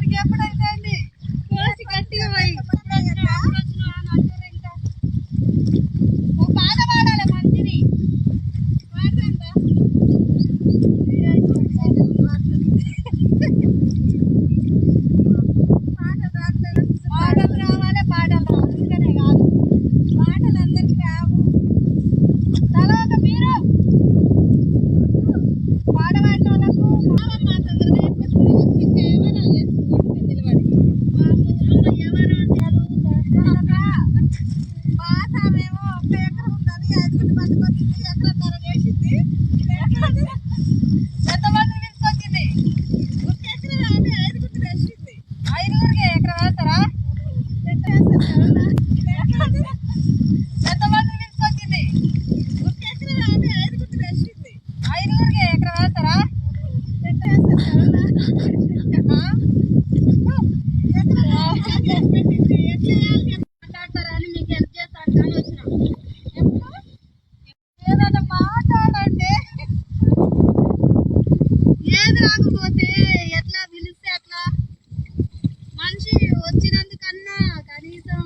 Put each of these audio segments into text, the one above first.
వాడికి ఎప్పుడైతే కోసి గట్టిగా పోయి పాట పాడాలి మంచిది పాడదంతా పాటలు రావాలి పాటలు రావు ఇంకనే కాదు పాటలు అందరికి రావు తర్వాత మీరు పాడవాడిన వాళ్ళకు పాసామేమో 1 ఎకరం ఉన్నది 5 మంది వచ్చింది ఎకరం ధర చేసింది ఎంతమంది తీసుకొచ్చింది 1 ఎకరం అంటే 5 వేసింది 5కి ఎకరం వేస్తారా ఎంతమంది తీసుకొచ్చింది 1 ఎకరం అంటే 5 వేసింది 5కి ఎకరం వేస్తారా మాట్లాడతారని మీకు హెల్ప్ చేస్తాను కానీ వచ్చినాం ఏదైనా మాట్లాడండి ఏది రాకపోతే ఎట్లా పిలిస్తే అట్లా మనిషి వచ్చినందుకన్నా కనీసం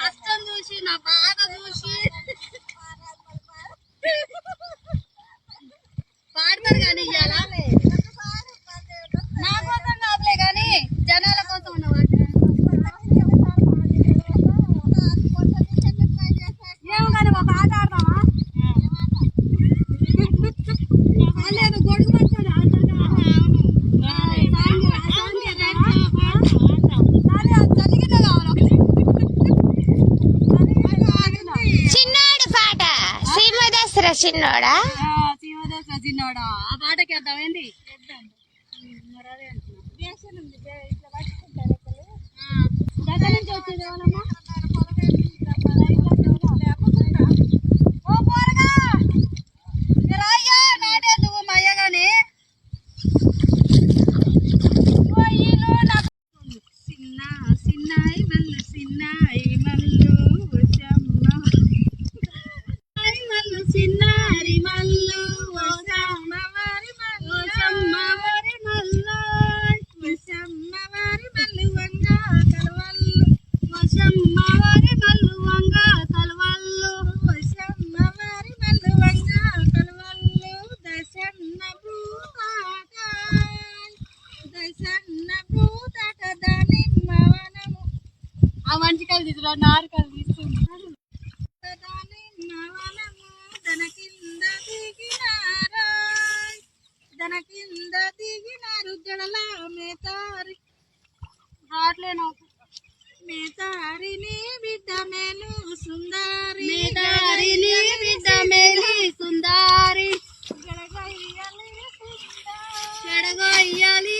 కష్టం చూసి నా బాధ చూసి పాడతారు కానీ ఇవ్వాలా నా కోసం కాదులే కానీ జనాల కోసం ఉన్నవాడు ఏమో కానీ ఒక ఆట ఆడదామా లేదు గొడుగు పట్టాడు జరిగితే కావాలి చిన్నోడు పాట సీమదసరా చిన్నోడా చిన్నోడా ఆ పాటకి వేద్దాం ఏంటి గత నుంచి వచ్చేది ఏమన్నా ఓ పోరగా రాయ్యా నాటేందుకు మా అయ్యగాని చిన్న చిన్నాయి మల్లు చిన్నాయి మల్లు మల్లు చిన్నారి మల్లు ఓసమ్మవారి మల్లు ఓసమ్మవారి మల్లు వంగ కలవల్లు ఓసమ్మవారి మల్లు వంగ కలవల్లు ఓసమ్మవారి మల్లు వంగ కలవల్లు దశన్న భూతాట దానిమ్మ వనము ఆ మంచికాయలు తీసుకురా నారుకాయలు తీసుకుంటారు దానిమ్మ వనము దన కింద దిగినారు జడల మేతారి రాట్లేను మేతారిని బిడ్డ మేలు సుందారి మేతారిని బిడ్డ మేలు సుందారి చెడగొయ్యాలి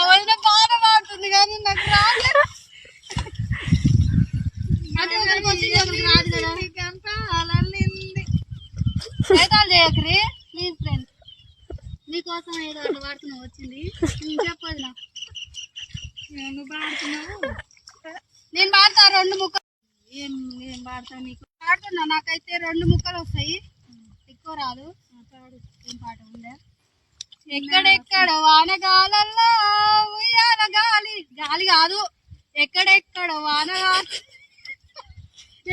వదిన పాట పాడుతుంది కానీ నాకు రాలేదు ప్రయత్నాలు చేయకరి ప్లీజ్ ఫ్రెండ్ నీకోసం ఏదో అట్లా పాడుతున్నావు వచ్చింది చెప్పదు నాకు నువ్వు పాడుతున్నావు నేను పాడతా 2 ముక్కలు ఏం పాడతా నీకు పాడుతున్నా నాకైతే 2 ముక్కలు వస్తాయి ఎక్కువ రాదు ఏం పాట ఉండే ఎక్కడెక్కడ వానగాలల్లో ఉయ్యాల గాలి గాలి కాదు ఎక్కడెక్కడ వానగాలి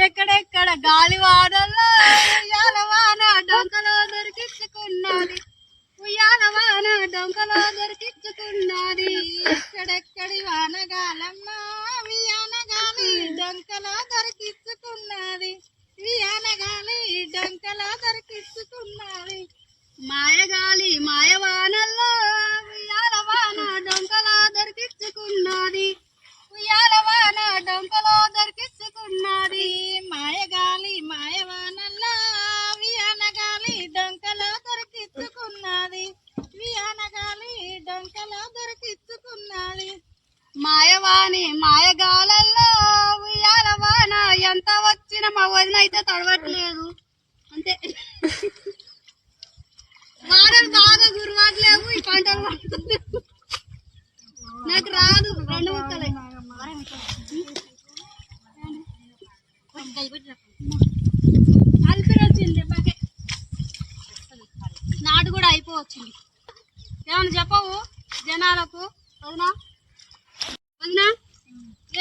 ఎక్కడెక్కడ గాలి వానల్లో ఉయ్యాల వాన డొంకలో దొరికించుకున్నది ఉయ్యాల వాన డొంకలో దొరికించుకున్నది ఎక్కడెక్కడి వానగాలమ్మ ఉయ్యాల గాలి డొంకలో దొరికించుకున్నది ఉయ్యాల గాలి డొంకలో దొరికించుకున్నది మాయగాలి మాయవానల్లో ఉయ్యాల వాన డొంకలో దొరికించుకున్నది ఉయ్యాల వాన డొంకలో దొరికించుకున్నది మాయగాలి మాయవానల్లో ఉయ్యాలగాలి డొంకలో దొరికించుకున్నది ఉయ్యాలగాలి డొంకలో దొరికించుకున్నది మాయవాణి మాయగాలల్లో ఉయ్యాల వాన ఎంత వచ్చినా మా వదిన అయితే తడవట్లేదు అంతే వానలు బాగా గురువాట్లేవు ఈ పంటలు నాకు రాదు 2 ముక్కలే అల్పిరి వచ్చింది బాగా వచ్చింది. ఏమన్నా చెప్పవు జనాలకు? వదినా వదినా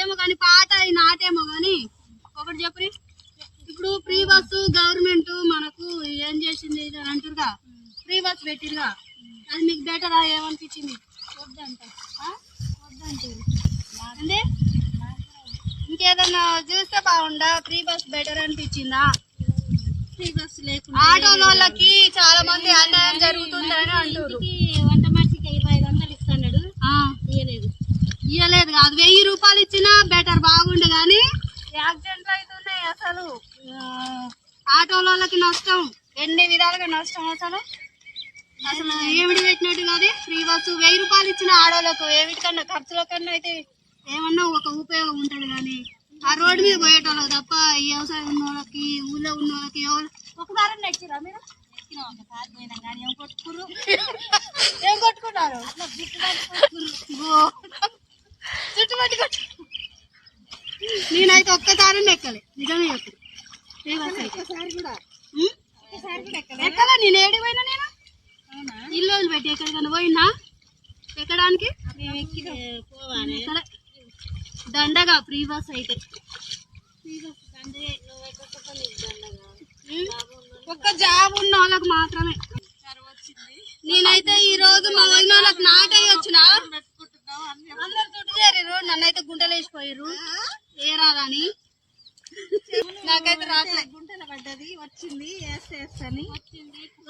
ఏమో కానీ పాట నాటేమో కానీ ఒకటి చెప్పి, ఇప్పుడు ఫ్రీ బస్సు గవర్నమెంట్ మనకు ఏం చేసింది అని అంటారుగా, ఫ్రీ బస్ పెట్టిరుగా, అది మీకు బెటరా ఏమనిపించింది? వద్దంటే అంటే ఇంకేదన్నా చూస్తే బాగుండా? ఫ్రీ బస్ బెటర్ అనిపించిందా? ఫ్రీ బస్ లేకుండా ఆటోల వాళ్ళకి చాలా మంది అన్యాయం జరుగుతుందని అంటారు. వంట మనిషికి 2500 ఇస్తున్నాడు, ఇయ్యలేదు కాదు, 1000 రూపాయలు ఇచ్చినా బెటర్ బాగుండు. కానీ యాక్సిడెంట్లు అవుతున్నాయి. అసలు ఆటోల వాళ్ళకి నష్టం, ఎన్ని విధాలుగా నష్టం. అసలు ఏమిటి పెట్టినట్టు కాదు ఫ్రీ బస్సు. 1000 రూపాయలు ఇచ్చిన ఆడోళ్ళకు ఏమిటికన్నా ఖర్చుల కన్నా అయితే ఏమన్నా ఒక ఉపయోగం ఉంటుంది. కానీ ఆ రోడ్డు మీద పోయేటోళ్ళకి తప్ప ఈ వ్యవసాయం ఉన్న వాళ్ళకి, ఊళ్ళో ఉన్న వాళ్ళకి ఎవరు ఒకసారి ఎక్కిరా మీరు? కానీ ఏం కొట్టుకున్నారు? ఏం కొట్టుకున్నారు? చుట్టుపట్టి కొట్టు. నేనైతే ఒక్కసారి ఎక్కలే, నిజమే చెప్పు. ఎక్కలే నేను ఏడిపోయినా, నేను ఇల్లు వదిలిపెట్టి ఎక్కడికన్నా పోయినా ఎక్కడానికి దండగా ఫ్రీ బస్ అయితే. ఒక్క జాబ్ ఉన్న వాళ్ళకి మాత్రమే. నేనైతే ఈ రోజు మా వదిన వాళ్ళకి నాటయ్యి వచ్చిన, అందరు చుట్టూ చేరారు, నన్నైతే గుంటలు వేసిపోయారు. ఏ రాదని నాకైతే రాట్లే. గుంటలు పడ్డది వచ్చింది, వేస్తేని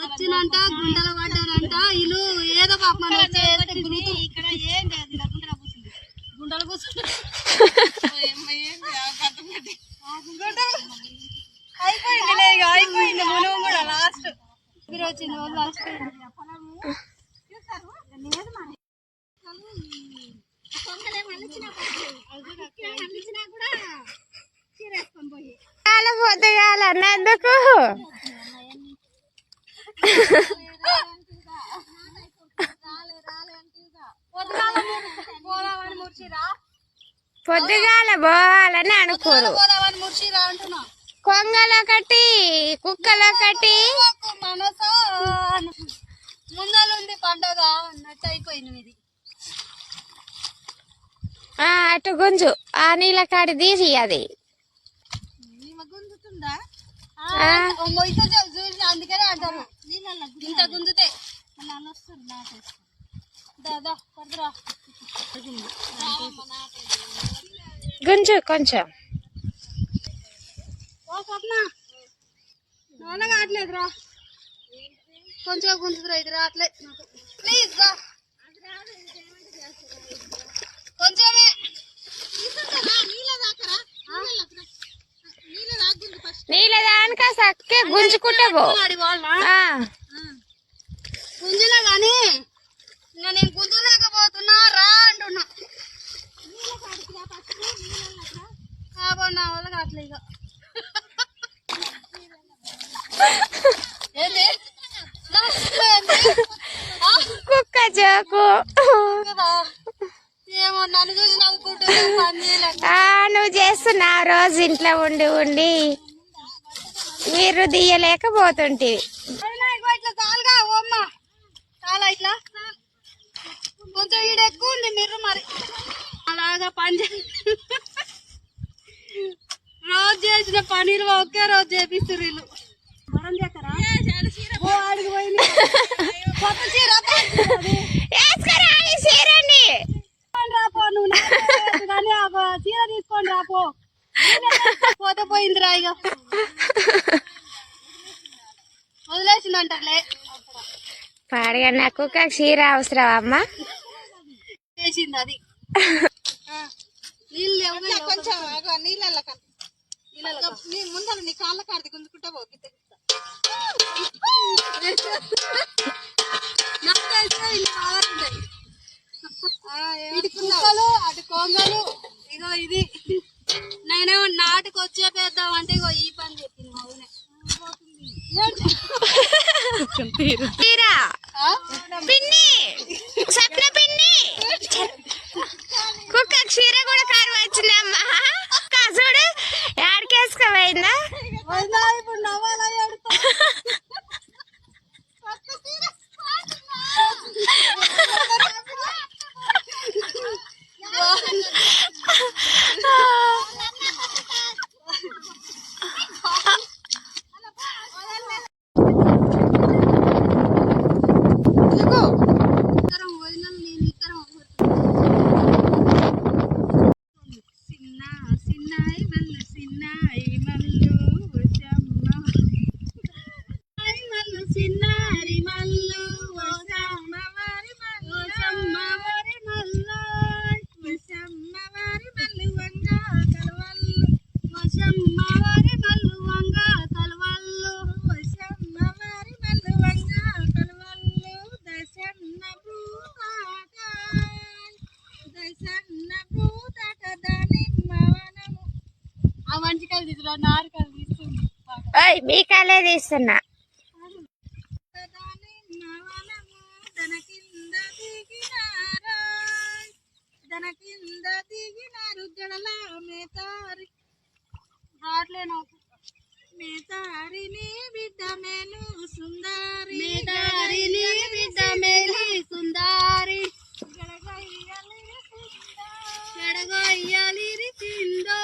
వచ్చినంట గుంటలు పడ్డారంట. వీళ్ళు ఏదో పాపం ఇక్కడ ఏం లేదు, గుంటలు కూర్చుంది, గుంటలు కూర్చుంది. అయిపోయింది ఇక, అయిపోయింది. మునుగు కూడా లాస్ట్ మీరు వచ్చింది రోజు లాస్ట్. పొద్దుగాల అన్నందుకు పొద్దుగాల పోవాలని అనుకోరు. కొంగలొకటి కుక్కలొకటి మనసు ముందలుంది పండగ అన్నట్టు అయిపోయింది ఇది. అటు గుంజు ఆ నీళ్ళ కాడి తీసి అది గుంజుతుందా? అందుకనే అంటారు ఇంత గుంజుతే వస్తుంది దాదా పడుతురా. గుంజు కొంచెం నాన్న కావట్లేదురా, కొంచెం గుంజుతురా. ఇది రావట్లేదు ప్లీజ్ రా, కొంచెమే నీళ్ళ దానిక సక్కే గుంజుకుంటే పో. గుంజులే గాని ఇంకా నేను గుంజలేకపోతున్నా రా అంటున్నా. నా వల్ల కావట్లే ఇక. ఏంది కుక్క జోకు ఏమో నన్ను చూసి నవ్వుకుంటే పని చేయలేక. నువ్వు చేస్తున్నావు రోజు ఇంట్లో ఉండి ఉండి మీరు దియ్యలేకపోతుంటివి. ఇట్లా చాలుగా ఓమ్మ, చాలా ఇట్లా కొంచెం ఈడ ఎక్కువ ఉంది. మీరు మరి అలాగా పని రోజు చేసిన పనీరు ఒకే రోజు చేపిస్తారు వీళ్ళు. మనం చేస్తారా? ఆడికి పోయింది కొత్త చీర రాపో, నువ్వు కానీ చీర తీసుకొని రాపో. పోతే పోయింది రా ఇక, వదిలేసిందంటలే. పాడిగా నా కుక్క క్షీర అవసరం అమ్మా చేసింది అది. నీళ్ళు కొంచెం నీళ్ళ ముందర నీ కాళ్ళ కాడిది గుంజుకుంటా పోయి ఇటు కుక్కలు అటు కొంగలు. ఇగో ఇది నేనేమో నాటుకు వచ్చే పేద్దాం అంటే ఇగో ఈ పని చెప్పింది మా ఊనే. పిన్ని సప్న పిన్ని కుక్క క్షీర కూడా కారు వచ్చిందమ్మా. చూడు ఏడికేసుకోపోయిందా? ఇప్పుడు నవ్వాలా ఓయ్ మీ కాలే తీస్తున్నా. తన కింద దిగినారు జడల మేతారి రాట్లేను మేతారిని బిడ్డ మేలు సుందారి మేతారిని బిడ్డ మేలు సుందారి గడగయ్యాలి చిందో